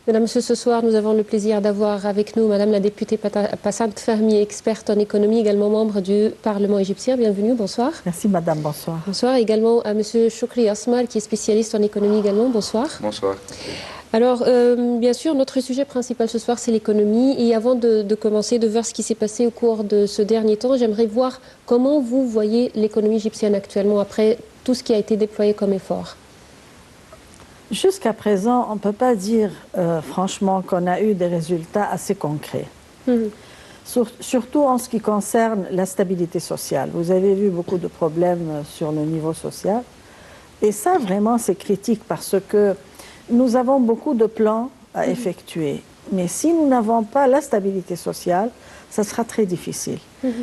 Mesdames, Messieurs, ce soir, nous avons le plaisir d'avoir avec nous Madame la députée Passant Fahmi, experte en économie, également membre du Parlement égyptien. Bienvenue, bonsoir. Merci Madame, bonsoir. Bonsoir. Également à Monsieur Choukri Asmar, qui est spécialiste en économie également. Bonsoir. Bonsoir. Alors, bien sûr, notre sujet principal ce soir, c'est l'économie. Et avant de commencer, de voir ce qui s'est passé au cours de ce dernier temps, j'aimerais voir comment vous voyez l'économie égyptienne actuellement après tout ce qui a été déployé comme effort. Jusqu'à présent, on ne peut pas dire franchement qu'on a eu des résultats assez concrets. Surtout en ce qui concerne la stabilité sociale. Vous avez vu beaucoup de problèmes sur le niveau social. Et ça, vraiment, c'est critique parce que nous avons beaucoup de plans à effectuer. Mais si nous n'avons pas la stabilité sociale, ça sera très difficile.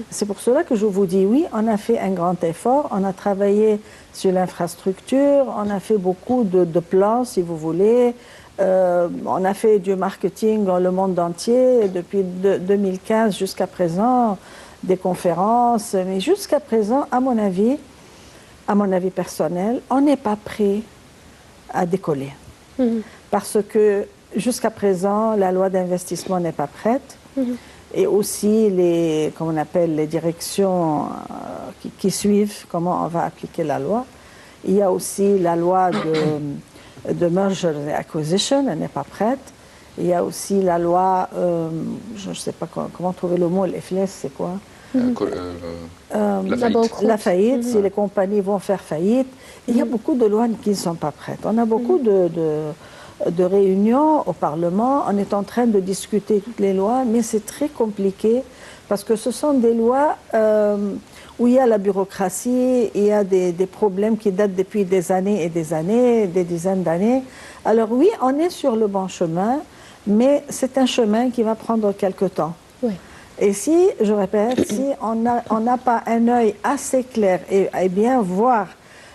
C'est pour cela que je vous dis oui, on a fait un grand effort, on a travaillé sur l'infrastructure, on a fait beaucoup de plans, si vous voulez. On a fait du marketing dans le monde entier depuis 2015 jusqu'à présent, des conférences. Mais jusqu'à présent, à mon avis personnel, on n'est pas prêt à décoller. Parce que jusqu'à présent, la loi d'investissement n'est pas prête. Et aussi les directions qui suivent comment on va appliquer la loi. Il y a aussi la loi de merger and acquisition, elle n'est pas prête. Il y a aussi la loi, je ne sais pas comment trouver le mot, l'EFLES, c'est quoi? La faillite, si les compagnies vont faire faillite. Il y a beaucoup de lois qui ne sont pas prêtes. On a beaucoup de réunions au Parlement, on est en train de discuter toutes les lois, mais c'est très compliqué parce que ce sont des lois où il y a la bureaucratie, il y a des problèmes qui datent depuis des années et des années, des dizaines d'années. Alors oui, on est sur le bon chemin, mais c'est un chemin qui va prendre quelque temps. Oui. Et si, je répète, si on n'a pas un œil assez clair et bien voir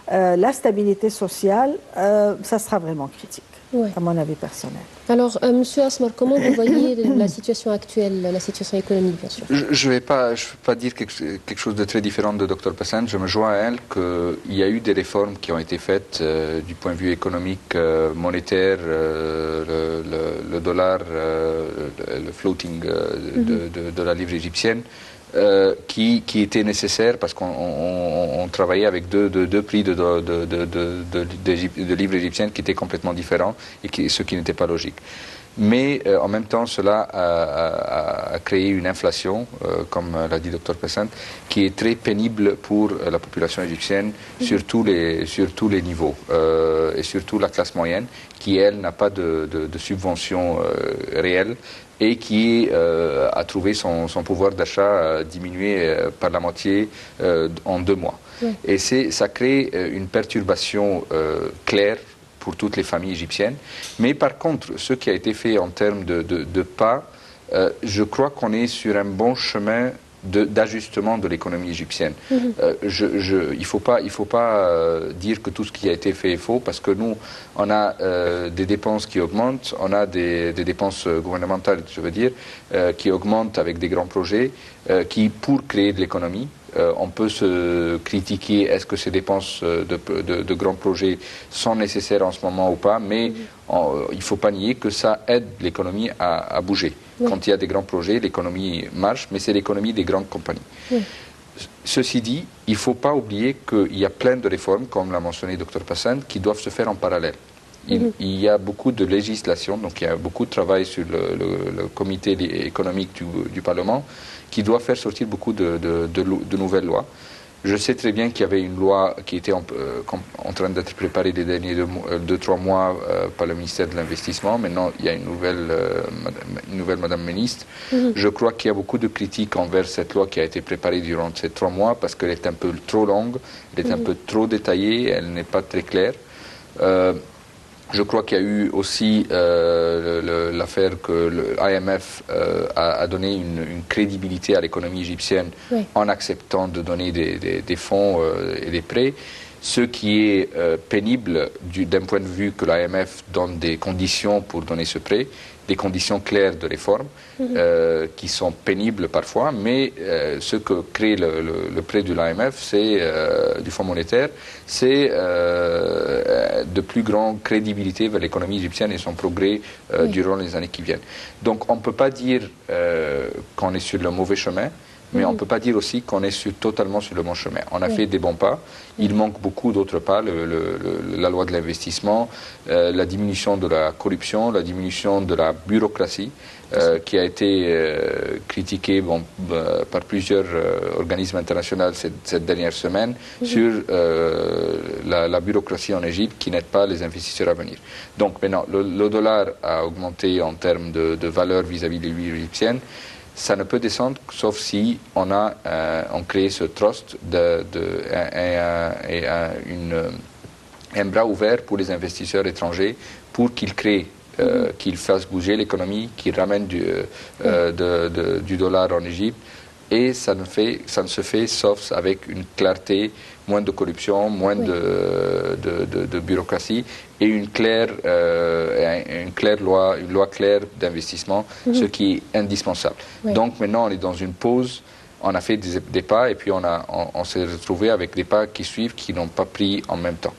la stabilité sociale, ça sera vraiment critique. Oui. À mon avis personnel. Alors, Monsieur Asmar, comment vous voyez la situation actuelle, la situation économique, bien sûr? Je ne vais pas dire quelque chose de très différent de Dr Passant. Je me joins à elle qu'il y a eu des réformes qui ont été faites du point de vue économique, monétaire, le dollar, le floating de la livre égyptienne. Qui était nécessaire parce qu'on travaillait avec deux prix de livres égyptiennes qui étaient complètement différents et ce qui n'était pas logique. Mais en même temps, cela a créé une inflation, comme l'a dit Dr Passant, qui est très pénible pour la population égyptienne sur tous les niveaux, et surtout la classe moyenne, qui, elle, n'a pas de subvention réelle et qui a trouvé son pouvoir d'achat diminué par la moitié en 2 mois. Oui. Et ça crée une perturbation claire pour toutes les familles égyptiennes. Mais par contre, ce qui a été fait en termes de pas, je crois qu'on est sur un bon chemin d'ajustement de l'économie égyptienne. Il faut pas dire que tout ce qui a été fait est faux, parce que nous, on a des dépenses qui augmentent, on a des dépenses gouvernementales, je veux dire, qui augmentent avec des grands projets, pour créer de l'économie. On peut se critiquer, est-ce que ces dépenses de grands projets sont nécessaires en ce moment ou pas, mais il ne faut pas nier que ça aide l'économie à bouger. Oui. Quand il y a des grands projets, l'économie marche, mais c'est l'économie des grandes compagnies. Oui. Ceci dit, il ne faut pas oublier qu'il y a plein de réformes, comme l'a mentionné Dr Passant, qui doivent se faire en parallèle. Il y a beaucoup de législation, donc il y a beaucoup de travail sur le comité économique du Parlement, qui doit faire sortir beaucoup de nouvelles lois. Je sais très bien qu'il y avait une loi qui était en train d'être préparée les derniers 2-3 mois par le ministère de l'Investissement. Maintenant, il y a une nouvelle Madame ministre. Je crois qu'il y a beaucoup de critiques envers cette loi qui a été préparée durant ces 3 mois parce qu'elle est un peu trop longue, elle est un peu trop détaillée, elle n'est pas très claire. Je crois qu'il y a eu aussi l'affaire que l'IMF a donné une crédibilité à l'économie égyptienne, oui, en acceptant de donner des fonds et des prêts. Ce qui est pénible d'un point de vue que l'AMF donne des conditions pour donner ce prêt, des conditions claires de réforme, qui sont pénibles parfois, mais ce que crée le prêt de l'AMF, du Fonds monétaire, c'est de plus grande crédibilité vers l'économie égyptienne et son progrès durant les années qui viennent. Donc on ne peut pas dire qu'on est sur le mauvais chemin, mais on ne peut pas dire aussi qu'on est totalement sur le bon chemin. On a fait des bons pas. Il manque beaucoup d'autres pas. La loi de l'investissement, la diminution de la corruption, la diminution de la bureaucratie, qui a été critiquée par plusieurs organismes internationaux cette dernière semaine sur la bureaucratie en Égypte qui n'aide pas les investisseurs à venir. Donc maintenant, le dollar a augmenté en termes de valeur vis-à-vis de l'huile égyptienne. Ça ne peut descendre sauf si on crée ce trust un bras ouvert pour les investisseurs étrangers pour qu'ils créent, qu'ils fassent bouger l'économie, qu'ils ramènent du dollar en Égypte. Et ça ne se fait sauf avec une clarté, moins de corruption, moins de bureaucratie et une loi claire d'investissement, ce qui est indispensable. Donc maintenant, on est dans une pause, on a fait des pas et puis on s'est retrouvé avec des pas qui suivent, qui n'ont pas pris en même temps.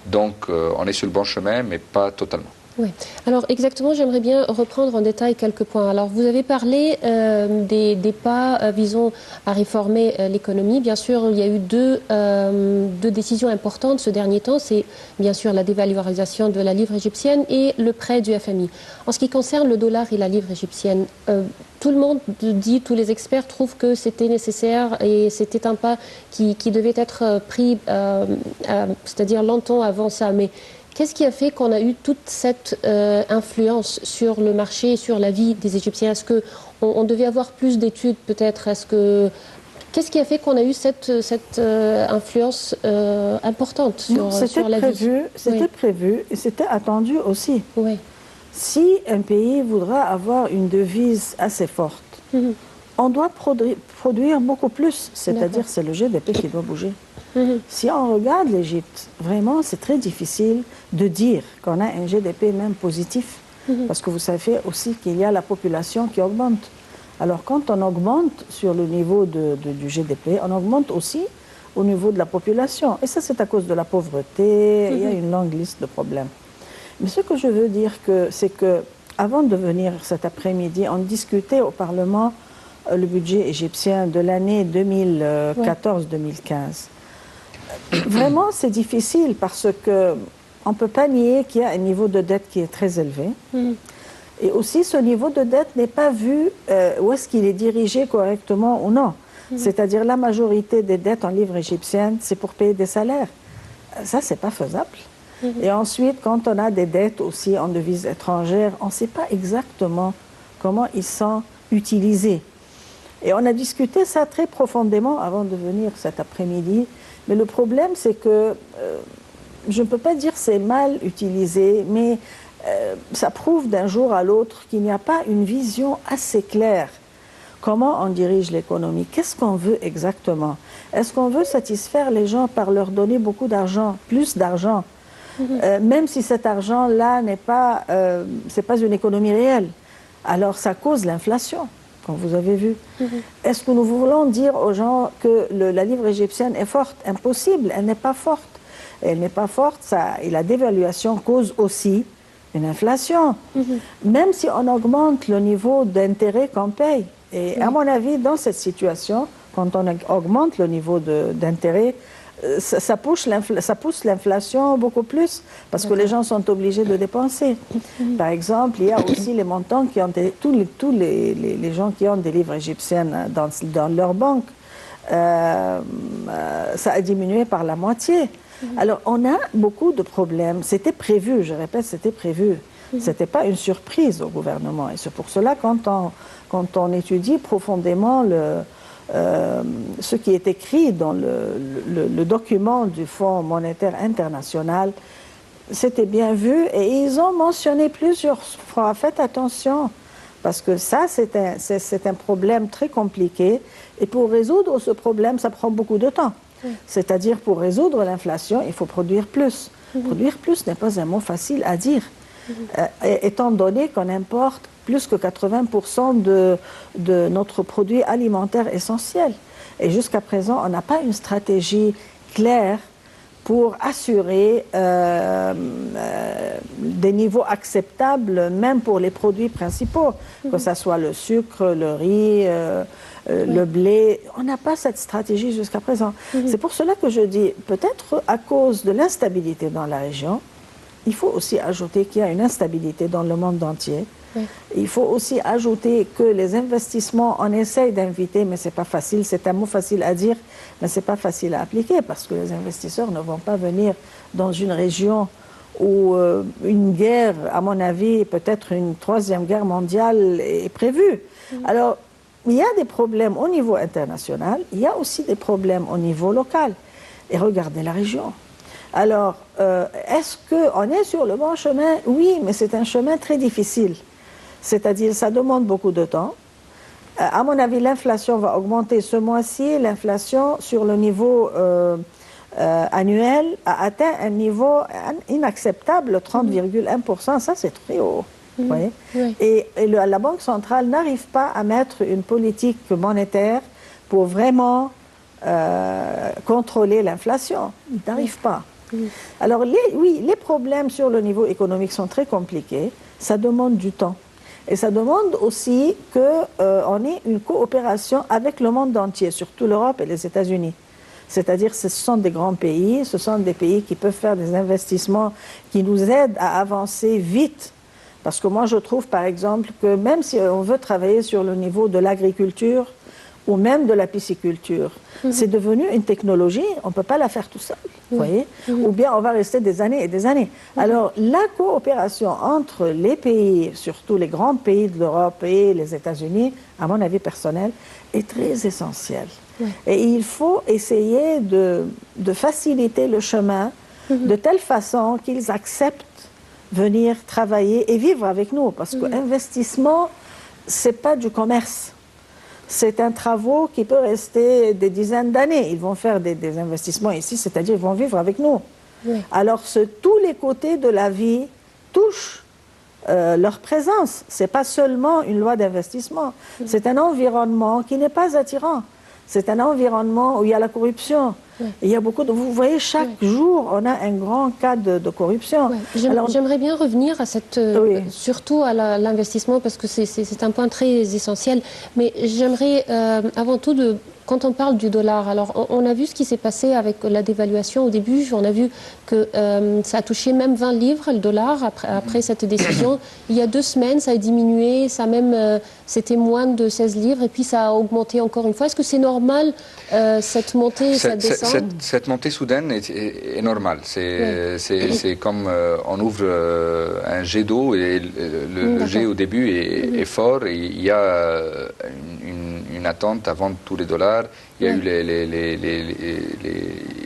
Donc on est sur le bon chemin, mais pas totalement. Oui. Alors exactement, j'aimerais bien reprendre en détail quelques points. Alors vous avez parlé des pas visant à réformer l'économie. Bien sûr, il y a eu deux décisions importantes ce dernier temps. C'est bien sûr la dévalorisation de la livre égyptienne et le prêt du FMI. En ce qui concerne le dollar et la livre égyptienne, tout le monde dit, tous les experts trouvent que c'était nécessaire et c'était un pas qui devait être pris, c'est-à-dire longtemps avant ça. Mais qu'est-ce qui a fait qu'on a eu toute cette influence sur le marché et sur la vie des Égyptiens? Est-ce qu'on devait avoir plus d'études peut-être? Qu'est-ce qui a fait qu'on a eu cette influence importante sur la vie? C'était prévu et c'était attendu aussi. Oui. Si un pays voudra avoir une devise assez forte, on doit produire beaucoup plus, c'est-à-dire c'est le GDP qui doit bouger. Si on regarde l'Égypte, vraiment c'est très difficile de dire qu'on a un GDP même positif, parce que vous savez aussi qu'il y a la population qui augmente. Alors quand on augmente sur le niveau du GDP, on augmente aussi au niveau de la population. Et ça c'est à cause de la pauvreté, il y a une longue liste de problèmes. Mais ce que je veux dire, c'est que avant de venir cet après-midi, on discutait au Parlement le budget égyptien de l'année 2014-2015. Vraiment, c'est difficile parce qu'on ne peut pas nier qu'il y a un niveau de dette qui est très élevé. Et aussi, ce niveau de dette n'est pas vu où est-ce qu'il est dirigé correctement ou non. C'est-à-dire la majorité des dettes en livres égyptiennes, c'est pour payer des salaires. Ça, c'est pas faisable. Et ensuite, quand on a des dettes aussi en devises étrangères, on ne sait pas exactement comment ils sont utilisés. Et on a discuté ça très profondément avant de venir cet après-midi. Mais le problème, c'est que je ne peux pas dire que c'est mal utilisé, mais ça prouve d'un jour à l'autre qu'il n'y a pas une vision assez claire. Comment on dirige l'économie? Qu'est-ce qu'on veut exactement? Est-ce qu'on veut satisfaire les gens par leur donner beaucoup d'argent, plus d'argent, même si cet argent-là c'est pas une économie réelle? Alors ça cause l'inflation, comme vous avez vu. Est-ce que nous voulons dire aux gens que la livre égyptienne est forte? Impossible, elle n'est pas forte. Elle n'est pas forte, et la dévaluation cause aussi une inflation. Même si on augmente le niveau d'intérêt qu'on paye. Et à mon avis, dans cette situation, quand on augmente le niveau d'intérêt, ça pousse l'inflation beaucoup plus, parce que les gens sont obligés de dépenser. Par exemple, il y a aussi les montants qui ont tous les gens qui ont des livres égyptiennes dans leur banque, ça a diminué par la moitié. Alors, on a beaucoup de problèmes. C'était prévu, je répète, c'était prévu. Ce n'était pas une surprise au gouvernement. Et c'est pour cela, quand on étudie profondément ce qui est écrit dans le document du Fonds monétaire international, c'était bien vu. Et ils ont mentionné plusieurs fois, faites attention, parce que ça, c'est un problème très compliqué. Et pour résoudre ce problème, ça prend beaucoup de temps. C'est-à-dire, pour résoudre l'inflation, il faut produire plus. Produire plus n'est pas un mot facile à dire, étant donné qu'on importe plus que 80% de notre produit alimentaire essentiel. Et jusqu'à présent, on n'a pas une stratégie claire pour assurer des niveaux acceptables, même pour les produits principaux, que ce soit le sucre, le riz, le blé. On n'a pas cette stratégie jusqu'à présent. C'est pour cela que je dis, peut-être à cause de l'instabilité dans la région, il faut aussi ajouter qu'il y a une instabilité dans le monde entier. Il faut aussi ajouter que les investissements, on essaye d'inviter, mais ce n'est pas facile. C'est un mot facile à dire, mais ce n'est pas facile à appliquer parce que les investisseurs ne vont pas venir dans une région où une guerre, à mon avis, peut-être une troisième guerre mondiale est prévue. Alors, il y a des problèmes au niveau international, il y a aussi des problèmes au niveau local. Et regardez la région. Alors, est-ce qu'on est sur le bon chemin? Oui, mais c'est un chemin très difficile. C'est-à-dire, ça demande beaucoup de temps. À mon avis, l'inflation va augmenter ce mois-ci. L'inflation, sur le niveau annuel, a atteint un niveau inacceptable, 30,1%. Ça, c'est très haut. Vous voyez? Et la Banque centrale n'arrive pas à mettre une politique monétaire pour vraiment contrôler l'inflation. Il n'arrive pas. Alors, les problèmes sur le niveau économique sont très compliqués. Ça demande du temps. Et ça demande aussi qu'on ait une coopération avec le monde entier, surtout l'Europe et les États-Unis. C'est-à-dire ce sont des grands pays, ce sont des pays qui peuvent faire des investissements qui nous aident à avancer vite. Parce que moi, je trouve, par exemple, que même si on veut travailler sur le niveau de l'agriculture ou même de la pisciculture, c'est devenu une technologie, on ne peut pas la faire tout seul, vous voyez? Ou bien on va rester des années et des années. Alors, la coopération entre les pays, surtout les grands pays de l'Europe et les États-Unis, à mon avis personnel, est très essentielle. Et il faut essayer de faciliter le chemin de telle façon qu'ils acceptent venir travailler et vivre avec nous. Parce que l'investissement, ce n'est pas du commerce. C'est un travail qui peut rester des dizaines d'années. Ils vont faire des investissements ici, c'est-à-dire ils vont vivre avec nous. Alors, tous les côtés de la vie touchent leur présence. Ce n'est pas seulement une loi d'investissement. C'est un environnement qui n'est pas attirant. C'est un environnement où il y a la corruption. Il y a beaucoup de... Vous voyez, chaque jour, on a un grand cas de corruption. J'aimerais bien revenir à cette, surtout à l'investissement, parce que c'est un point très essentiel. Mais j'aimerais, avant tout, quand on parle du dollar, alors on a vu ce qui s'est passé avec la dévaluation au début. On a vu que ça a touché même 20 livres, le dollar, après cette décision. Il y a 2 semaines, ça a diminué, c'était moins de 16 livres, et puis ça a augmenté encore une fois. Est-ce que c'est normal, cette montée et cette descente? Cette montée soudaine est normale. C'est comme on ouvre un jet d'eau et le jet au début est fort, et il y a une attente avant tous les dollars. Il y a eu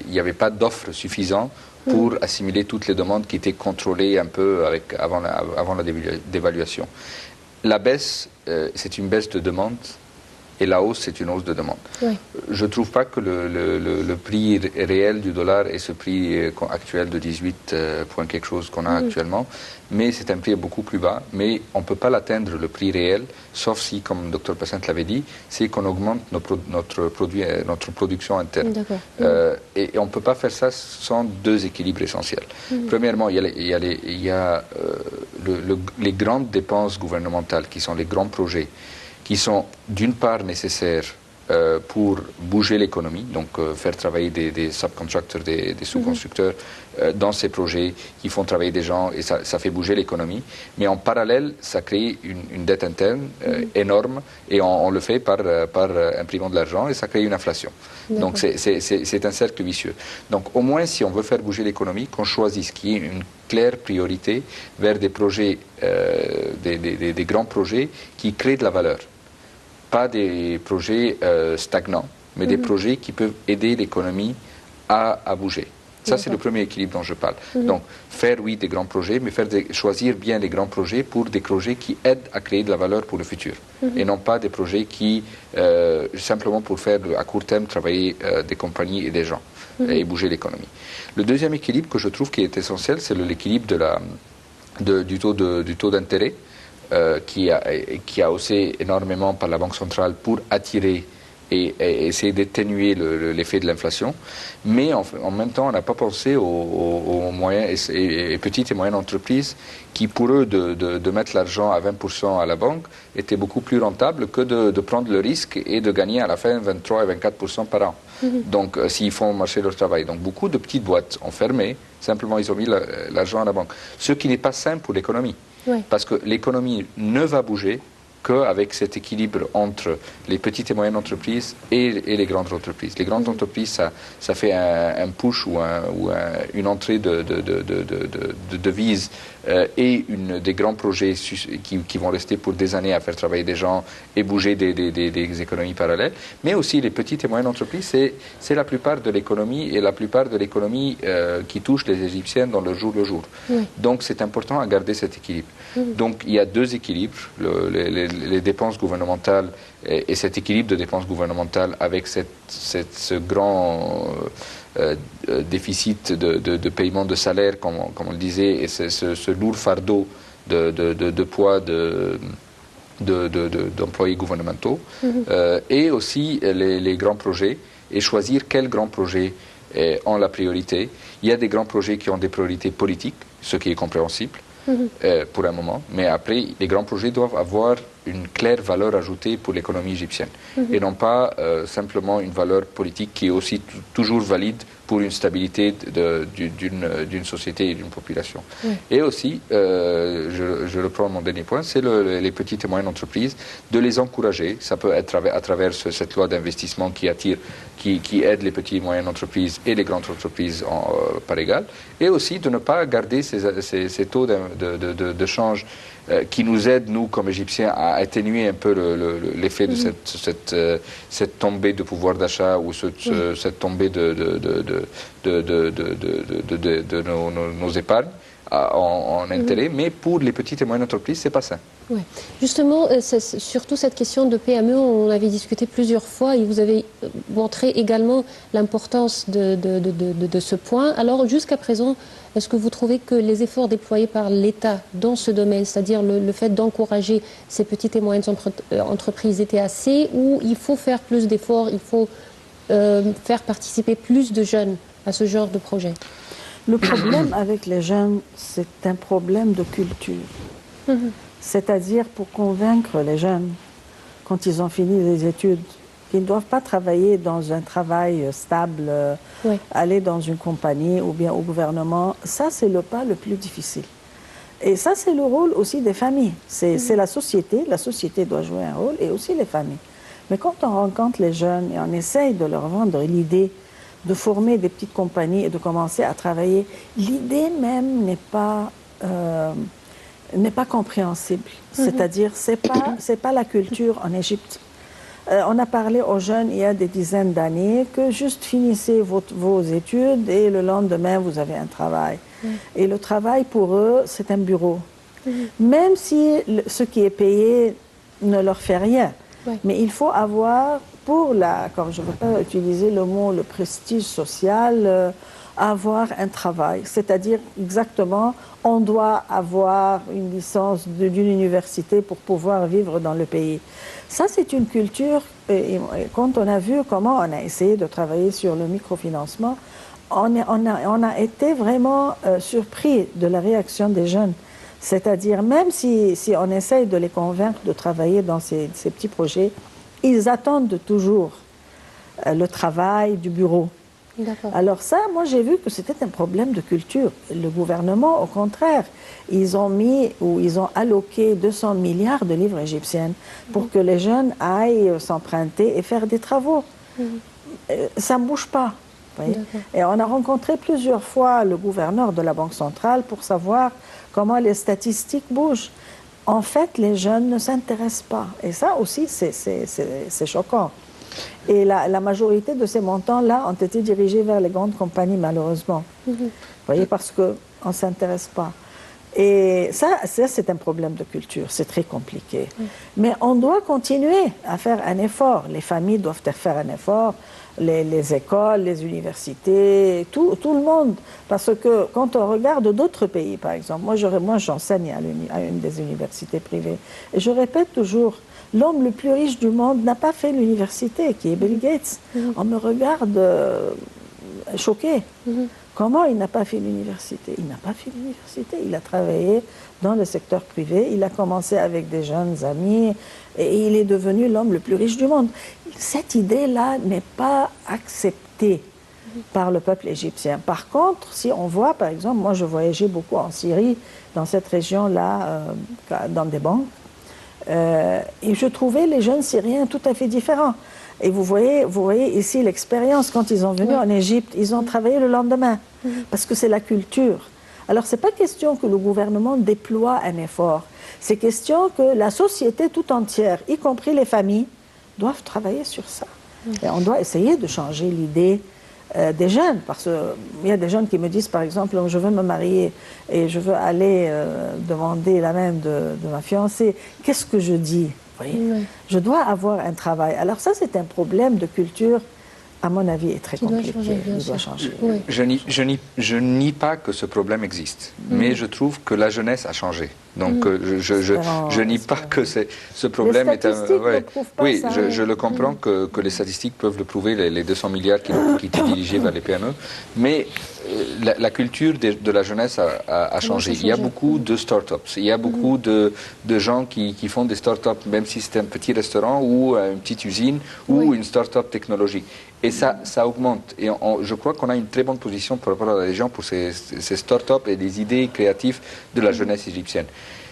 il n'y avait pas d'offres suffisantes pour assimiler toutes les demandes qui étaient contrôlées un peu avant la dévaluation. La baisse, c'est une baisse de demande, et la hausse, c'est une hausse de demande. Je ne trouve pas que le prix réel du dollar est ce prix actuel de 18 points quelque chose qu'on a actuellement, mais c'est un prix beaucoup plus bas. Mais on ne peut pas l'atteindre, le prix réel, sauf si, comme Dr Passant l'avait dit, c'est qu'on augmente notre production interne. Et on ne peut pas faire ça sans 2 équilibres essentiels. Premièrement, il y a les grandes dépenses gouvernementales, qui sont les grands projets, qui sont d'une part nécessaires pour bouger l'économie, donc faire travailler des subcontractors, des sous-constructeurs dans ces projets, qui font travailler des gens, et ça fait bouger l'économie. Mais en parallèle, ça crée une dette interne énorme, et on le fait par imprimant de l'argent, et ça crée une inflation. Donc c'est un cercle vicieux. Donc au moins, si on veut faire bouger l'économie, qu'on choisisse qu'il y ait une claire priorité vers des projets, des grands projets qui créent de la valeur. Pas des projets stagnants, mais des projets qui peuvent aider l'économie à bouger. Ça, c'est le premier équilibre dont je parle. Donc, faire, oui, des grands projets, mais choisir bien les grands projets pour des projets qui aident à créer de la valeur pour le futur. Et non pas des projets qui, simplement pour faire à court terme, travailler des compagnies et des gens et bouger l'économie. Le deuxième équilibre que je trouve qui est essentiel, c'est l'équilibre du taux d'intérêt qui a haussé énormément par la Banque centrale pour attirer et essayer d'atténuer l'effet de l'inflation. Mais en même temps, on n'a pas pensé aux moyennes et petites et moyennes entreprises qui, pour eux, de mettre l'argent à 20% à la banque était beaucoup plus rentable que de prendre le risque et de gagner à la fin 23 et 24% par an. Donc, s'ils font marcher leur travail. Donc, beaucoup de petites boîtes ont fermé, simplement ils ont mis l'argent à la banque. Ce qui n'est pas simple pour l'économie. Oui. Parce que l'économie ne va bouger qu'avec cet équilibre entre les petites et moyennes entreprises et les grandes entreprises. Les grandes entreprises, ça fait un push ou une entrée de devises et des grands projets qui vont rester pour des années à faire travailler des gens et bouger des économies parallèles. Mais aussi les petites et moyennes entreprises, c'est la plupart de l'économie et la plupart de l'économie qui touche les Égyptiennes dans le jour le jour. Oui. Donc c'est important à garder cet équilibre. Donc il y a deux équilibres, les dépenses gouvernementales et cet équilibre de dépenses gouvernementales avec ce grand déficit de paiement de salaire, comme on le disait, et ce lourd fardeau de poids d'employés gouvernementaux, et aussi les grands projets, et choisir quels grands projets ont la priorité. Il y a des grands projets qui ont des priorités politiques, ce qui est compréhensible. Pour un moment, mais après, les grands projets doivent avoir une claire valeur ajoutée pour l'économie égyptienne et non pas simplement une valeur politique qui est aussi toujours valide pour une stabilité d'une société et d'une population. Et aussi, je reprends mon dernier point, c'est les petites et moyennes entreprises, de les encourager. Ça peut être à travers cette loi d'investissement qui aide les petites et moyennes entreprises et les grandes entreprises par égal, et aussi de ne pas garder ces taux de change qui nous aident, nous, comme Égyptiens, à atténuer un peu l'effet de cette tombée de pouvoir d'achat ou cette tombée de nos épargnes en intérêt, mais pour les petites et moyennes entreprises, c'est pas ça. Ouais. Justement, surtout cette question de PME, on avait discuté plusieurs fois et vous avez montré également l'importance de ce point. Alors, jusqu'à présent, est-ce que vous trouvez que les efforts déployés par l'État dans ce domaine, c'est-à-dire le fait d'encourager ces petites et moyennes entreprises, étaient assez, ou il faut faire plus d'efforts, il faut faire participer plus de jeunes à ce genre de projet? Le problème avec les jeunes, c'est un problème de culture. C'est-à-dire pour convaincre les jeunes, quand ils ont fini les études, qu'ils ne doivent pas travailler dans un travail stable, aller dans une compagnie ou bien au gouvernement, ça c'est le pas le plus difficile. Et ça c'est le rôle aussi des familles. C'est la société doit jouer un rôle et aussi les familles. Mais quand on rencontre les jeunes et on essaye de leur vendre l'idée de former des petites compagnies et de commencer à travailler, l'idée même n'est pas compréhensible. C'est-à-dire, c'est pas la culture en Égypte. On a parlé aux jeunes il y a des dizaines d'années que juste finissez vos études et le lendemain, vous avez un travail. Et le travail, pour eux, c'est un bureau. Même si ce qui est payé ne leur fait rien. Mais il faut avoir, quand je ne veux pas utiliser le mot, le prestige social, avoir un travail. C'est-à-dire, exactement, on doit avoir une licence d'une université pour pouvoir vivre dans le pays. Ça, c'est une culture, et quand on a vu comment on a essayé de travailler sur le microfinancement, on a été vraiment surpris de la réaction des jeunes. C'est-à-dire, même si on essaye de les convaincre de travailler dans ces petits projets, ils attendent toujours le travail du bureau. Alors ça, moi j'ai vu que c'était un problème de culture. Le gouvernement, au contraire, ils ont alloqué 200 milliards de livres égyptiennes pour que les jeunes aillent s'emprunter et faire des travaux. Ça ne bouge pas. Et on a rencontré plusieurs fois le gouverneur de la Banque centrale pour savoir comment les statistiques bougent. En fait, les jeunes ne s'intéressent pas. Et ça aussi, c'est choquant. Et la majorité de ces montants-là ont été dirigés vers les grandes compagnies, malheureusement. Vous voyez, parce qu'on ne s'intéresse pas. Et ça c'est un problème de culture, c'est très compliqué. Mais on doit continuer à faire un effort. Les familles doivent faire un effort, les écoles, les universités, tout le monde. Parce que quand on regarde d'autres pays, par exemple, moi j'enseigne à une des universités privées, et je répète toujours, l'homme le plus riche du monde n'a pas fait l'université, qui est Bill Gates. On me regarde choqué. Comment il n'a pas fait l'université? Il n'a pas fait l'université. Il a travaillé dans le secteur privé. Il a commencé avec des jeunes amis et il est devenu l'homme le plus riche du monde. Cette idée-là n'est pas acceptée par le peuple égyptien. Par contre, si on voit, par exemple, moi je voyageais beaucoup en Syrie, dans cette région-là, dans des banques, et je trouvais les jeunes Syriens tout à fait différents. Et vous voyez ici l'expérience, quand ils sont venus en Égypte, ils ont travaillé le lendemain, parce que c'est la culture. Alors, ce n'est pas question que le gouvernement déploie un effort, c'est question que la société tout entière, y compris les familles, doivent travailler sur ça. Et on doit essayer de changer l'idée des jeunes, parce qu'il y a des jeunes qui me disent, par exemple, je veux me marier et je veux aller demander la main de ma fiancée. Qu'est-ce que je dis? Je dois avoir un travail. Alors ça, c'est un problème de culture, à mon avis, est très compliqué. Il doit changer. Je nie pas que ce problème existe, mais je trouve que la jeunesse a changé. Donc je nie pas que ce problème est un... Oui, je le comprends que les statistiques peuvent le prouver, les 200 milliards qui étaient dirigés vers les PME, mais la culture de la jeunesse a changé. Il y a beaucoup de start-ups, il y a beaucoup de gens qui font des start-ups, même si c'est un petit restaurant ou une petite usine ou une start-up technologique. Et ça augmente. Et je crois qu'on a une très bonne position par rapport à la région pour ces start-up et des idées créatives de la jeunesse égyptienne.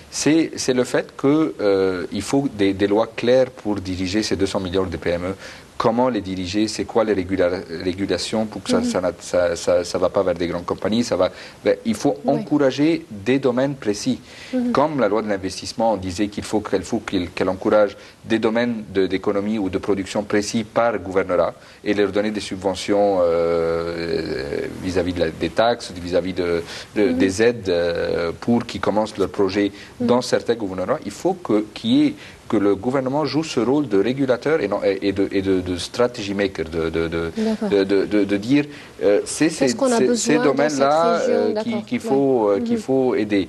C'est le fait qu'il faut des lois claires pour diriger ces 200 millions de PME. Comment les diriger? C'est quoi les régulations pour que ça ne va pas vers des grandes compagnies? Il faut encourager des domaines précis. Comme la loi de l'investissement, on disait qu'elle encourage des domaines d'économie ou de production précis par gouvernorat et leur donner des subventions vis-à-vis des taxes, vis-à-vis des aides pour qu'ils commencent leur projet dans certains gouvernorats. Il faut que le gouvernement joue ce rôle de régulateur et de strategy maker, de dire ces domaines-là qu'il faut aider.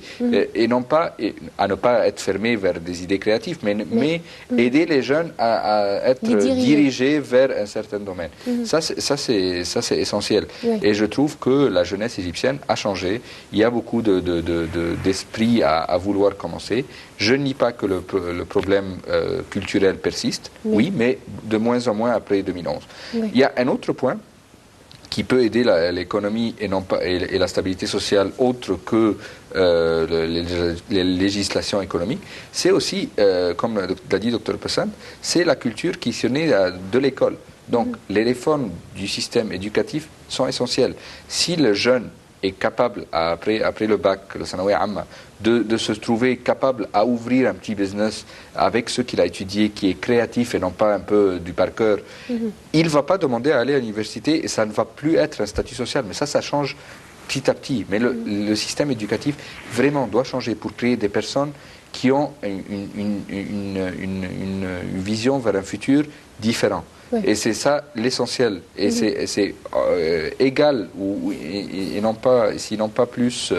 Et non pas à ne pas être fermé vers des idées créatives, mais aider les jeunes à être dirigés vers un certain domaine. Ça, c'est essentiel. Et je trouve que la jeunesse égyptienne a changé. Il y a beaucoup d'esprit à vouloir commencer. Je ne nie pas que le problème culturel persiste, oui, mais de moins en moins après 2011. Il y a un autre point qui peut aider l'économie et la stabilité sociale autre que les législations économiques, c'est aussi, comme l'a dit Dr Pessant, c'est la culture qui est née de l'école. Donc les réformes du système éducatif sont essentielles. Si le jeune est capable, après le bac, le Sanawiya Amma, de se trouver capable à ouvrir un petit business avec ce qu'il a étudié, qui est créatif et non pas un peu du par cœur, il ne va pas demander à aller à l'université et ça ne va plus être un statut social. Mais ça change petit à petit. Mais le système éducatif vraiment doit changer pour créer des personnes qui ont une vision vers un futur différent. Et c'est ça l'essentiel. Et c'est égal, et non pas, sinon pas plus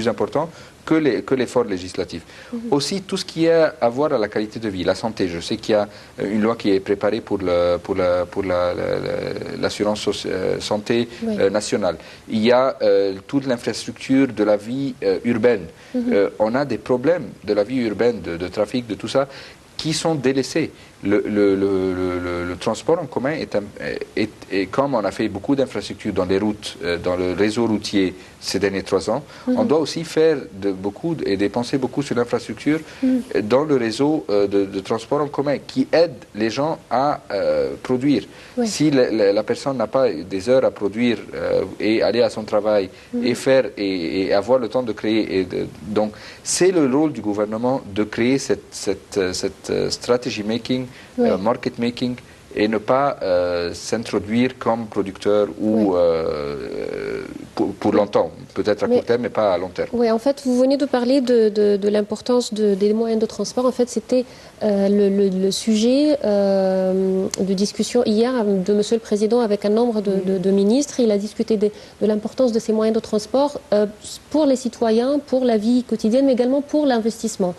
important que l'effort législatif. Aussi, tout ce qui a à voir à la qualité de vie, la santé. Je sais qu'il y a une loi qui est préparée pour l'assurance santé nationale. Il y a toute l'infrastructure de la vie urbaine. On a des problèmes de la vie urbaine, de trafic, de tout ça, qui sont délaissés. Le transport en commun est comme on a fait beaucoup d'infrastructures dans les routes, dans le réseau routier ces derniers 3 ans, on doit aussi faire et dépenser beaucoup sur l'infrastructure dans le réseau de transport en commun qui aide les gens à produire. Si la personne n'a pas des heures à produire et aller à son travail et avoir le temps de créer, donc c'est le rôle du gouvernement de créer cette strategy making, market making et ne pas s'introduire comme producteur ou pour longtemps, peut-être à court terme, mais pas à long terme. Oui, en fait, vous venez de parler de l'importance des moyens de transport. En fait, c'était le sujet de discussion hier de Monsieur le Président avec un nombre de ministres. Il a discuté de l'importance de ces moyens de transport pour les citoyens, pour la vie quotidienne, mais également pour l'investissement.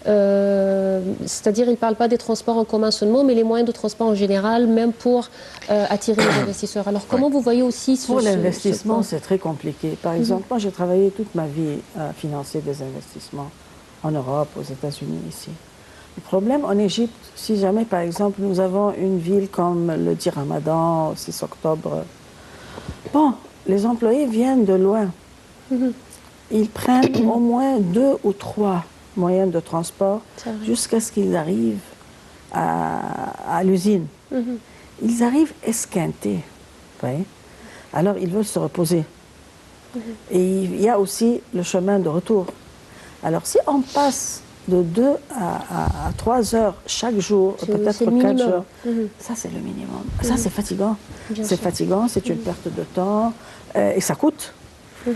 C'est-à-dire, il ne parle pas des transports en commun seulement, mais les moyens de transport en général, même pour attirer les investisseurs. Alors, comment vous voyez aussi Pour l'investissement, c'est très compliqué. Par exemple, moi, j'ai travaillé toute ma vie à financer des investissements en Europe, aux États-Unis, ici. Le problème en Égypte, si jamais, par exemple, nous avons une ville comme le dit Ramadan, au 6 octobre, bon, les employés viennent de loin. Ils prennent au moins 2 ou 3 moyens de transport jusqu'à ce qu'ils arrivent à l'usine. Ils arrivent esquintés. Oui. Alors, ils veulent se reposer. Et il y a aussi le chemin de retour. Alors, si on passe de 2 à 3 heures chaque jour, peut-être 4 heures, ça, c'est le minimum. Ça, c'est fatigant. C'est fatigant, c'est une perte de temps et ça coûte.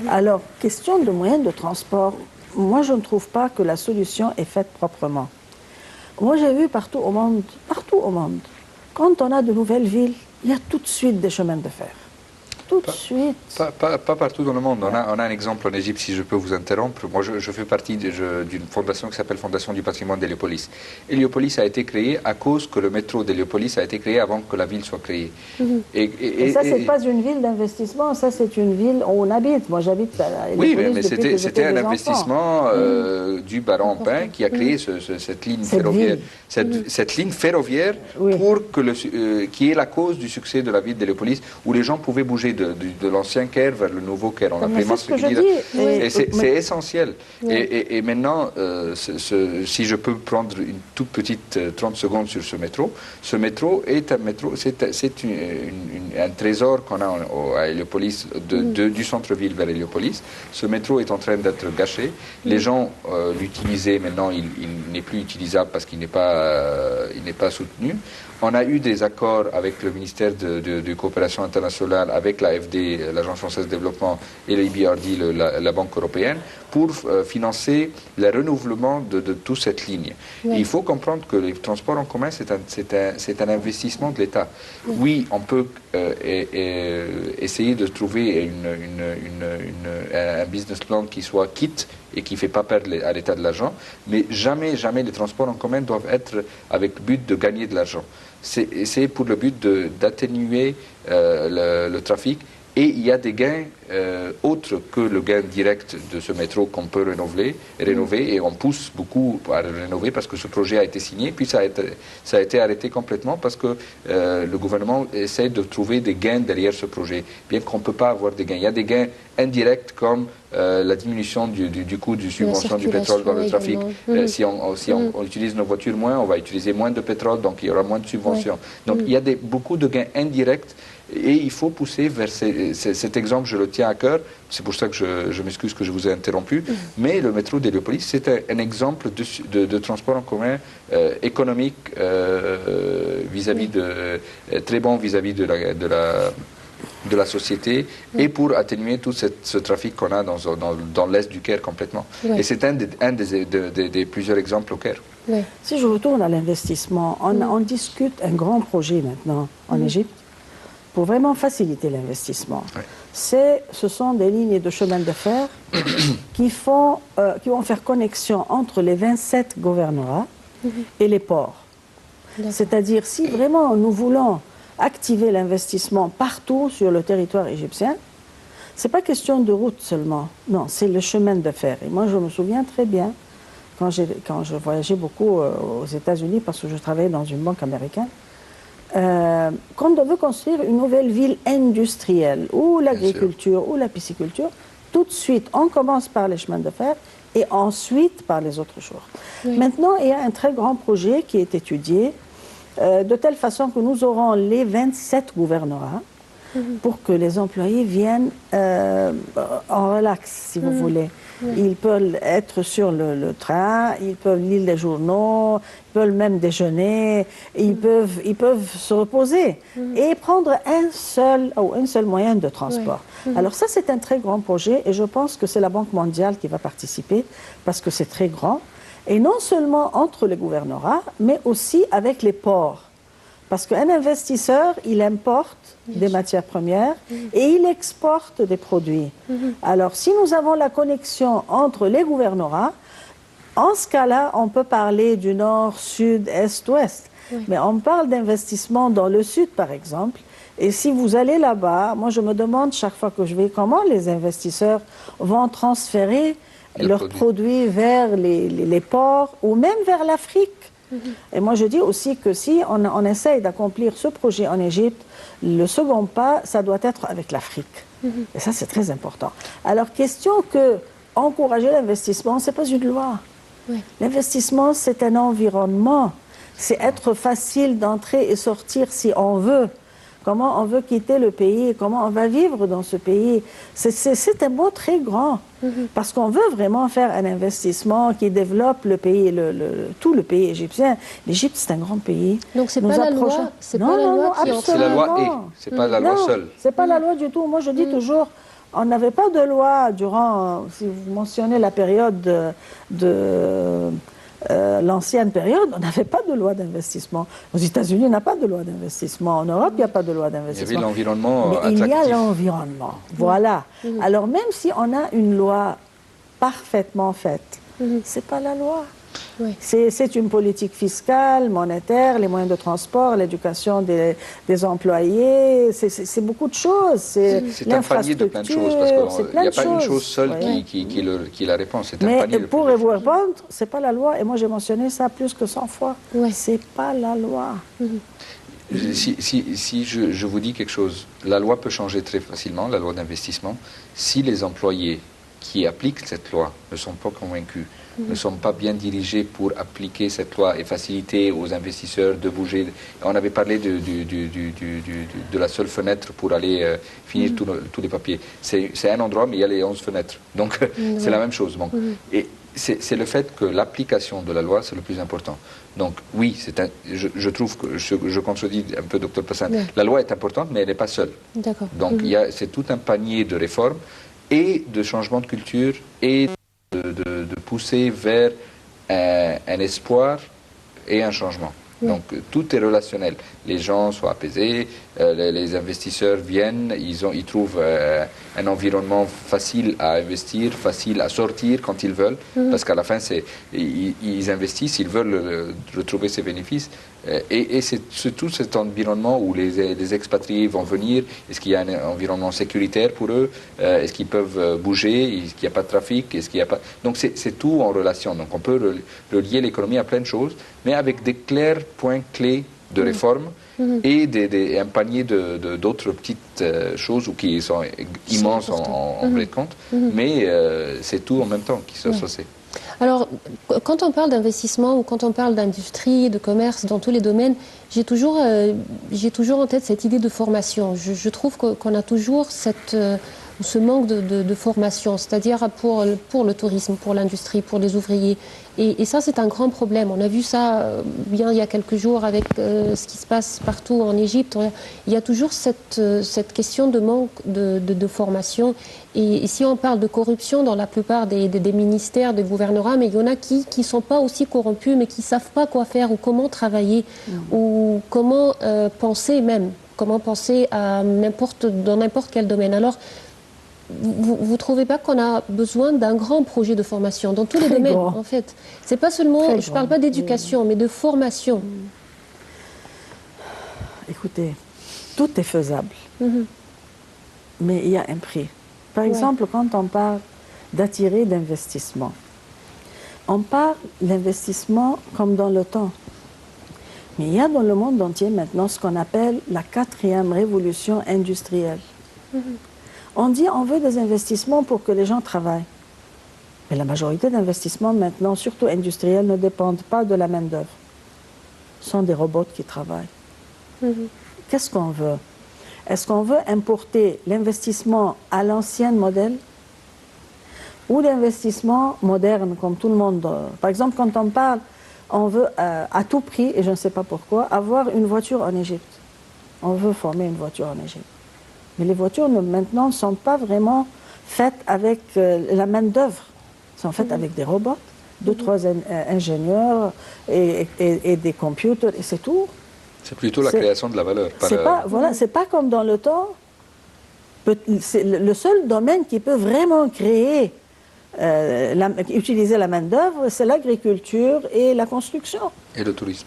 Alors, question de moyens de transport, moi, je ne trouve pas que la solution est faite proprement. Moi, j'ai vu partout au monde, quand on a de nouvelles villes, il y a tout de suite des chemins de fer. Tout de suite. Pas partout dans le monde. On a un exemple en Égypte, si je peux vous interrompre. Moi, je fais partie d'une fondation qui s'appelle Fondation du patrimoine d'Héliopolis. Héliopolis a été créée à cause que le métro d'Héliopolis a été créé avant que la ville soit créée. Et ça, c'est pas une ville d'investissement, ça, c'est une ville où on habite. Moi, j'habite à Héliopolis. Oui, mais c'était un investissement du baron Pain qui a créé cette ligne ferroviaire. Cette ligne ferroviaire pour que qui est la cause du succès de la ville d'Héliopolis, où les gens pouvaient bouger de l'ancien Caire vers le nouveau Caire. On l'appelait c'est essentiel. Et maintenant, si je peux prendre une toute petite 30 secondes sur ce métro est un métro, c'est un trésor qu'on a à Héliopolis, du centre-ville vers Héliopolis. Ce métro est en train d'être gâché. Les gens l'utilisaient, maintenant il n'est plus utilisable parce qu'il n'est pas soutenu. On a eu des accords avec le ministère de coopération internationale, avec l'AFD, l'Agence française de développement, et l'EBRD, la Banque européenne, pour financer le renouvellement de toute cette ligne. Et il faut comprendre que les transports en commun, c'est un investissement de l'État. Oui, on peut essayer de trouver un business plan qui soit quitte et qui ne fait pas perdre à l'État de l'argent, mais jamais les transports en commun doivent être avec le but de gagner de l'argent. C'est pour le but d'atténuer le trafic, et il y a des gains autres que le gain direct de ce métro qu'on peut rénover, et on pousse beaucoup à le rénover parce que ce projet a été signé, puis ça a été arrêté complètement parce que le gouvernement essaie de trouver des gains derrière ce projet, bien qu'on ne peut pas avoir des gains. Il y a des gains indirects comme la diminution du coût de subvention du pétrole dans le trafic. Si on utilise nos voitures moins, on va utiliser moins de pétrole, donc il y aura moins de subventions. Donc il y a beaucoup de gains indirects. Et il faut pousser vers cet exemple, je le tiens à cœur, c'est pour ça que je m'excuse que je vous ai interrompu, mais le métro d'Héliopolis, c'est un exemple de transport en commun économique vis-à-vis très bon vis-à-vis de la société, et pour atténuer tout ce trafic qu'on a dans l'est du Caire complètement. Et c'est un des plusieurs exemples au Caire. Si je retourne à l'investissement, on discute un grand projet maintenant en Égypte, pour vraiment faciliter l'investissement. Ce sont des lignes de chemin de fer qui vont faire connexion entre les 27 gouvernorats et les ports. C'est-à-dire, si vraiment nous voulons activer l'investissement partout sur le territoire égyptien, ce n'est pas question de route seulement, non, c'est le chemin de fer. Et moi, je me souviens très bien, quand je voyageais beaucoup aux États-Unis, parce que je travaillais dans une banque américaine, quand on veut construire une nouvelle ville industrielle, ou l'agriculture, ou la pisciculture, tout de suite, on commence par les chemins de fer et ensuite par les autres choses. Maintenant, il y a un très grand projet qui est étudié de telle façon que nous aurons les 27 gouvernorats pour que les employés viennent en relax, si vous voulez. Ils peuvent être sur le train, ils peuvent lire les journaux, ils peuvent même déjeuner, ils peuvent se reposer et prendre un seul moyen de transport. Alors ça, c'est un très grand projet et je pense que c'est la Banque mondiale qui va participer parce que c'est très grand. Et non seulement entre les gouvernorats, mais aussi avec les ports. Parce qu'un investisseur, il importe des matières premières et il exporte des produits. Alors, si nous avons la connexion entre les gouvernorats, en ce cas-là, on peut parler du nord, sud, est, ouest. Mais on parle d'investissement dans le sud, par exemple. Et si vous allez là-bas, moi, je me demande chaque fois que je vais comment les investisseurs vont transférer leurs produits vers les ports ou même vers l'Afrique. Et moi, je dis aussi que si on essaye d'accomplir ce projet en Égypte, le second pas, ça doit être avec l'Afrique. Et ça, c'est très important. Alors, question que encourager l'investissement, ce n'est pas une loi. L'investissement, c'est un environnement. C'est être facile d'entrer et sortir si on veut. Comment on veut quitter le pays, comment on va vivre dans ce pays. C'est un mot très grand, parce qu'on veut vraiment faire un investissement qui développe le pays, tout le pays égyptien. L'Égypte, c'est un grand pays. Donc c'est pas la loi, c'est pas la loi qui c'est la loi et c'est pas la loi seule. C'est pas la loi du tout. Moi, je dis toujours, on n'avait pas de loi durant, si vous mentionnez la période de l'ancienne période, on n'avait pas de loi d'investissement. Aux États-Unis, on n'a pas de loi d'investissement. En Europe, il n'y a pas de loi d'investissement. Il y avait l'environnement attractif. Il y a l'environnement. Voilà. Alors, même si on a une loi parfaitement faite, ce n'est pas la loi. C'est une politique fiscale, monétaire, les moyens de transport, l'éducation des employés, c'est beaucoup de choses. C'est un panier de plein de choses, parce qu'il n'y a pas une chose seule qui est la réponse. C'est un panier de pour vous répondre, ce n'est pas la loi, et moi j'ai mentionné ça plus que 100 fois. Ce n'est pas la loi. Si je vous dis quelque chose, la loi peut changer très facilement, la loi d'investissement, si les employés qui appliquent cette loi ne sont pas convaincus, ne sont pas bien dirigés pour appliquer cette loi et faciliter aux investisseurs de bouger. On avait parlé de la seule fenêtre pour aller finir tous les papiers. C'est un endroit, mais il y a les 11 fenêtres. Donc, c'est la même chose. Bon. Et c'est le fait que l'application de la loi, c'est le plus important. Donc, oui, je trouve que je contredis un peu Dr Passan. La loi est importante, mais elle n'est pas seule. Donc, c'est tout un panier de réformes et de changements de culture et de pousser vers un espoir et un changement. Donc tout est relationnel. Les gens sont apaisés, les investisseurs viennent, ils trouvent un environnement facile à investir, facile à sortir quand ils veulent, parce qu'à la fin, ils investissent, ils veulent retrouver ces bénéfices. Et c'est tout cet environnement où les expatriés vont venir. Est-ce qu'il y a un environnement sécuritaire pour eux? Est-ce qu'ils peuvent bouger? Est-ce qu'il n'y a pas de trafic? Est-ce qu'il y a pas... Donc c'est tout en relation. Donc on peut relier l'économie à plein de choses, mais avec des clairs points clés de réforme et un panier d'autres petites choses qui sont immenses en vrai de compte, mais c'est tout en même temps qui s'associe. Alors, quand on parle d'investissement ou quand on parle d'industrie, de commerce, dans tous les domaines, j'ai toujours en tête cette idée de formation. Je trouve qu'on a toujours ce manque de formation, c'est-à-dire pour le tourisme, pour l'industrie, pour les ouvriers. Et ça, c'est un grand problème. On a vu ça bien il y a quelques jours avec ce qui se passe partout en Égypte. Il y a toujours cette question de manque de formation. Et si on parle de corruption dans la plupart des ministères, des gouvernorats, mais il y en a qui ne sont pas aussi corrompus, mais qui ne savent pas quoi faire ou comment travailler ou comment penser même, comment penser dans n'importe quel domaine. Alors, vous ne trouvez pas qu'on a besoin d'un grand projet de formation dans tous les domaines, en fait? C'est pas seulement, je ne parle pas d'éducation, mais de formation. Écoutez, tout est faisable, mais il y a un prix. Par exemple, quand on parle d'attirer l'investissement, on parle d'investissement comme dans le temps. Mais il y a dans le monde entier maintenant ce qu'on appelle la 4e révolution industrielle. On dit on veut des investissements pour que les gens travaillent. Mais la majorité d'investissements maintenant, surtout industriels, ne dépendent pas de la main-d'œuvre. Ce sont des robots qui travaillent. Qu'est-ce qu'on veut? Est-ce qu'on veut importer l'investissement à l'ancienne modèle ou l'investissement moderne, comme tout le monde. Par exemple, quand on parle, on veut à tout prix, et je ne sais pas pourquoi, avoir une voiture en Égypte. On veut former une voiture en Égypte. Mais les voitures maintenant ne sont pas vraiment faites avec la main-d'œuvre. Elles sont faites avec des robots, 2-3 ingénieurs et des computers, et c'est tout. C'est plutôt la création de la valeur. Voilà, c'est pas comme dans le temps. C'est le seul domaine qui peut vraiment créer, utiliser la main-d'œuvre, c'est l'agriculture et la construction. Et le tourisme.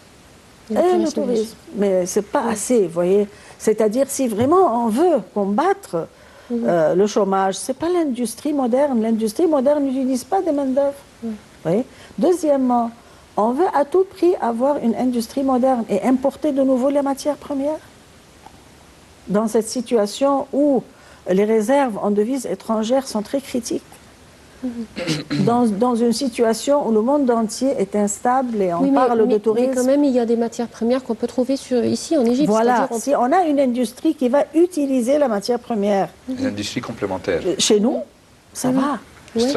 Et le tourisme. Mais c'est pas assez, vous voyez. C'est-à-dire, si vraiment on veut combattre le chômage, c'est pas l'industrie moderne. L'industrie moderne n'utilise pas des main-d'œuvre. Deuxièmement, on veut à tout prix avoir une industrie moderne et importer de nouveau les matières premières. Dans cette situation où les réserves en devises étrangères sont très critiques, dans une situation où le monde entier est instable et on parle de tourisme. Mais quand même, il y a des matières premières qu'on peut trouver ici en Égypte. Voilà, si on a une industrie qui va utiliser la matière première. Une industrie complémentaire. Chez nous, ça va.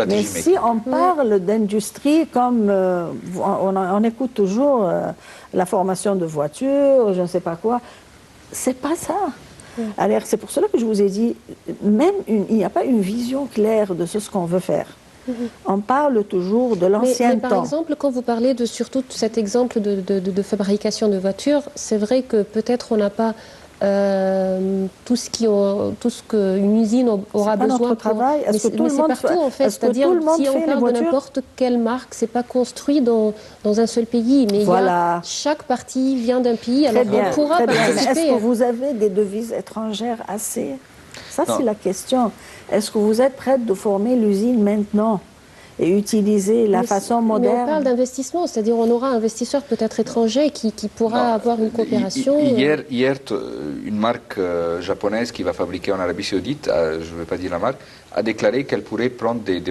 Mais si on parle d'industrie comme on écoute toujours la formation de voitures, je ne sais pas quoi, c'est pas ça. Alors c'est pour cela que je vous ai dit, même il n'y a pas une vision claire de ce qu'on veut faire. On parle toujours de l'ancien temps. Par exemple, quand vous parlez de surtout cet exemple de fabrication de voitures, c'est vrai que peut-être on n'a pas tout ce qu'une usine aura besoin. Notre travail. Mais c'est partout en fait. C'est-à-dire si on parle de n'importe quelle marque, c'est pas construit dans un seul pays, mais chaque partie vient d'un pays. Alors on pourra participer. Est-ce que vous avez des devises étrangères assez? Ça c'est la question. Est-ce que vous êtes prête de former l'usine maintenant et utiliser la façon moderne? Mais on parle d'investissement, c'est-à-dire on aura un investisseur peut-être étranger qui pourra avoir une coopération. Hier, une marque japonaise qui va fabriquer en Arabie Saoudite, je ne vais pas dire la marque, a déclaré qu'elle pourrait prendre des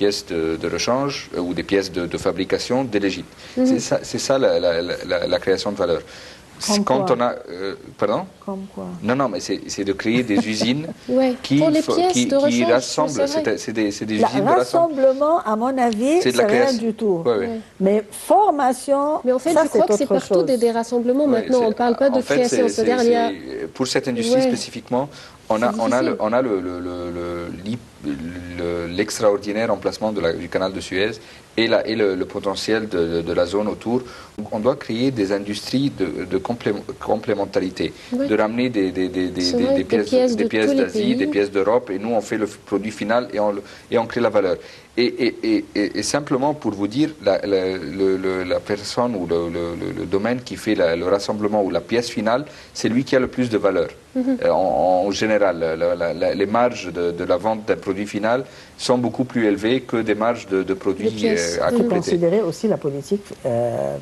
pièces de rechange ou des pièces de fabrication de l'Égypte. C'est ça la création de valeur. Quand on a, pardon? Comme quoi? Non, mais c'est de créer des usines qui rassemblent. C'est des usines de rassemblement, à mon avis, c'est rien du tout. Mais formation, mais en fait, je crois que c'est partout des rassemblements. Maintenant, on ne parle pas de création. Pour cette industrie spécifiquement, on a l'extraordinaire emplacement du canal de Suez et le potentiel de la zone autour. On doit créer des industries de complémentarité, de ramener des pièces d'Asie, des pièces d'Europe, et nous on fait le produit final et on crée la valeur. Et simplement pour vous dire, la personne ou le domaine qui fait le rassemblement ou la pièce finale, c'est lui qui a le plus de valeur. En général, les marges de la vente d'un produit final sont beaucoup plus élevées que des marges de produits à compléter. Considérer aussi la politique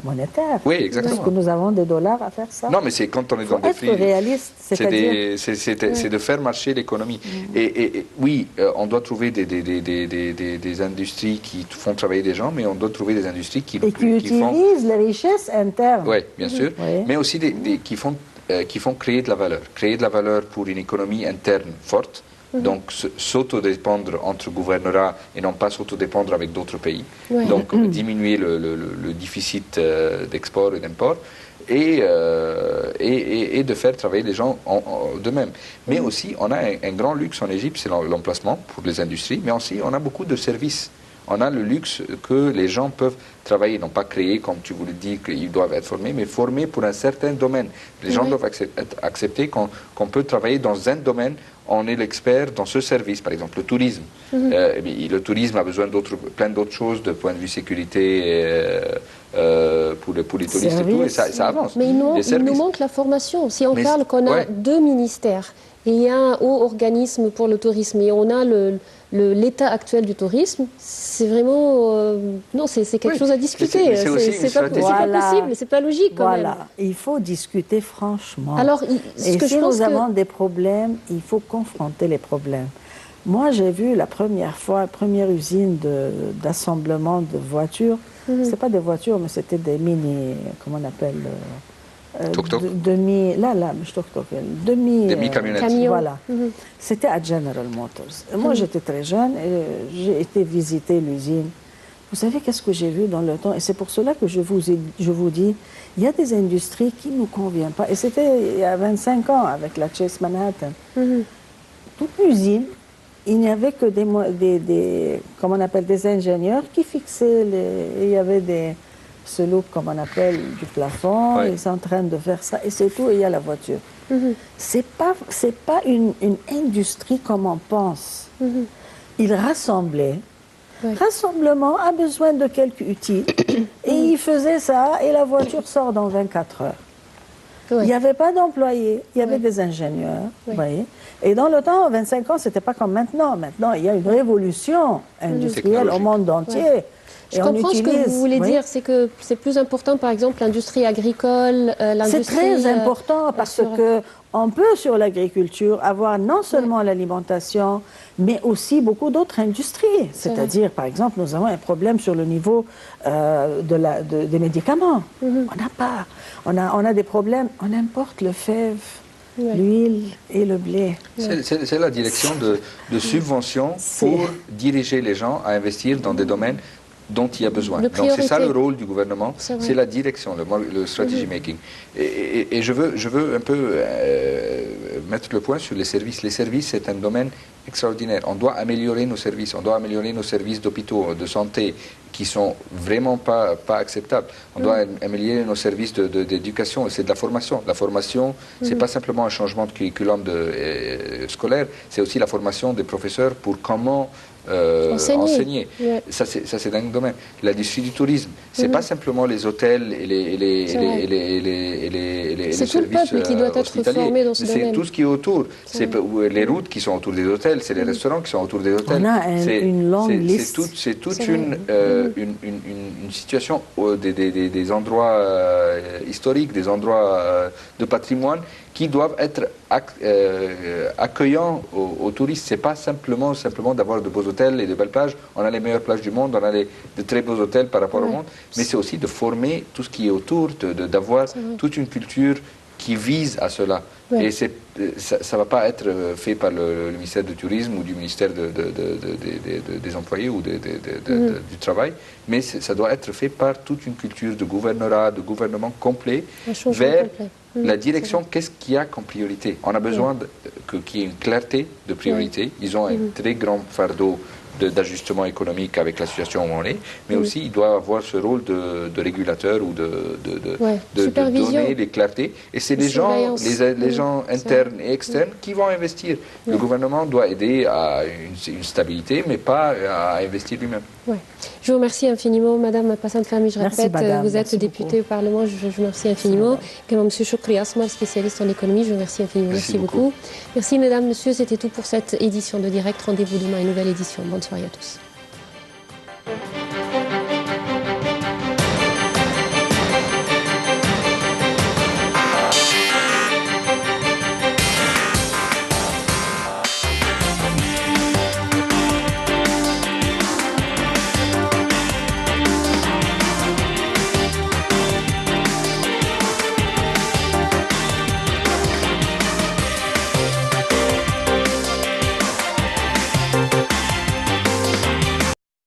monétaire. Oui, exactement. Est-ce que nous avons des dollars à faire ça? Non, mais c'est quand on est dans des prix. Réaliste, c'est de faire marcher l'économie. Et oui, on doit trouver des industries qui font travailler des gens, mais on doit trouver des industries qui utilisent les richesses internes. Oui, bien sûr, mais aussi qui font créer de la valeur. Créer de la valeur pour une économie interne forte. Donc s'autodépendre entre gouvernorats et non pas s'autodépendre avec d'autres pays. Donc diminuer le déficit d'export et d'import et de faire travailler les gens d'eux-mêmes. Mais aussi, on a un grand luxe en Égypte, c'est l'emplacement pour les industries, mais aussi on a beaucoup de services. On a le luxe que les gens peuvent travailler, non pas créer, comme tu voulais dire, qu'ils doivent être formés, mais formés pour un certain domaine. Les gens doivent accepter qu'on peut travailler dans un domaine, on est l'expert dans ce service, par exemple le tourisme. Le tourisme a besoin plein d'autres choses, de point de vue sécurité, pour les touristes et tout, et ça avance. Mais il nous manque la formation. Si on parle qu'on a 2 ministères, et il y a un haut organisme pour le tourisme, et on a l'état actuel du tourisme, c'est vraiment... non, c'est quelque chose à discuter. C'est pas possible, c'est pas logique quand même. Il faut discuter franchement. Alors, si nous avons des problèmes, il faut confronter les problèmes. Moi, j'ai vu la première usine d'assemblement de voitures. C'est pas des voitures, mais c'était des mini... Comment on appelle Demi-camionnette. Voilà. C'était à General Motors. Moi, j'étais très jeune et j'ai été visiter l'usine. Vous savez qu'est-ce que j'ai vu dans le temps? Et c'est pour cela que je vous dis, il y a des industries qui ne nous conviennent pas. Et c'était il y a 25 ans avec la Chase Manhattan. Toute l'usine, il n'y avait que comment on appelle, des ingénieurs qui fixaient il y avait ce look, comme on appelle, du plafond. Oui. Ils sont en train de faire ça. Et c'est tout, et il y a la voiture. C'est pas une industrie comme on pense. Ils rassemblaient. Oui. Rassemblement a besoin de quelques outils. Et ils faisaient ça, et la voiture sort dans 24 heures. Oui. Il n'y avait pas d'employés, il y avait des ingénieurs. Oui. Vous voyez. Et dans le temps, 25 ans, ce n'était pas comme maintenant. Maintenant, il y a une révolution industrielle au monde entier. Oui. Je comprends ce que vous voulez dire, c'est que c'est plus important, par exemple, l'industrie agricole, l'industrie... C'est très important parce qu'on peut, sur l'agriculture, avoir non seulement l'alimentation, mais aussi beaucoup d'autres industries. C'est-à-dire, par exemple, nous avons un problème sur le niveau des médicaments. On n'a pas. On a des problèmes, on importe le fève, l'huile et le blé. C'est la direction de subventions pour diriger les gens à investir dans des domaines dont il y a besoin. Donc c'est ça le rôle du gouvernement, c'est la direction, le strategy making. Et je veux un peu mettre le point sur les services. Les services, c'est un domaine extraordinaire. On doit améliorer nos services, d'hôpitaux, de santé, qui sont vraiment pas acceptables. On doit améliorer nos services d'éducation, c'est de la formation. La formation, c'est pas simplement un changement de curriculum scolaire, c'est aussi la formation des professeurs pour comment enseigner. Ça, c'est un domaine. L'industrie du tourisme, c'est pas simplement les hôtels et les services hospitaliers. C'est tout le peuple qui doit être formé dans ce domaine. C'est tout ce qui est autour. C'est les routes qui sont autour des hôtels, c'est les restaurants qui sont autour des hôtels. On a une longue liste. C'est toute une situation des endroits historiques, des endroits de patrimoine qui doivent être accueillants aux touristes. C'est pas simplement d'avoir de beaux hôtels et de belles plages. On a les meilleures plages du monde, on a de très beaux hôtels par rapport au monde, mais c'est aussi de former tout ce qui est autour, d'avoir toute une culture qui vise à cela. Et ça ne va pas être fait par le ministère du Tourisme ou du ministère des Employés ou du Travail, mais ça doit être fait par toute une culture de gouvernement complet vers la direction. Qu'est-ce qu'il y a comme priorité? On a besoin qu'il y ait une clarté de priorité. Ils ont un très grand fardeau d'ajustement économique avec la situation où on est, mais aussi il doit avoir ce rôle de régulateur ou de donner les clartés. Et c'est les gens internes et externes qui vont investir. Le gouvernement doit aider à une stabilité, mais pas à investir lui-même. Je vous remercie infiniment, Madame Passante Fahmy. Je répète, vous êtes députée au Parlement. Je vous remercie infiniment. Également, Monsieur Choukri Asmar, spécialiste en économie. Je vous remercie infiniment. Merci beaucoup. Merci, Mesdames, Messieurs. C'était tout pour cette édition de Direct. Rendez-vous demain à une nouvelle édition. Bonne soirée à tous.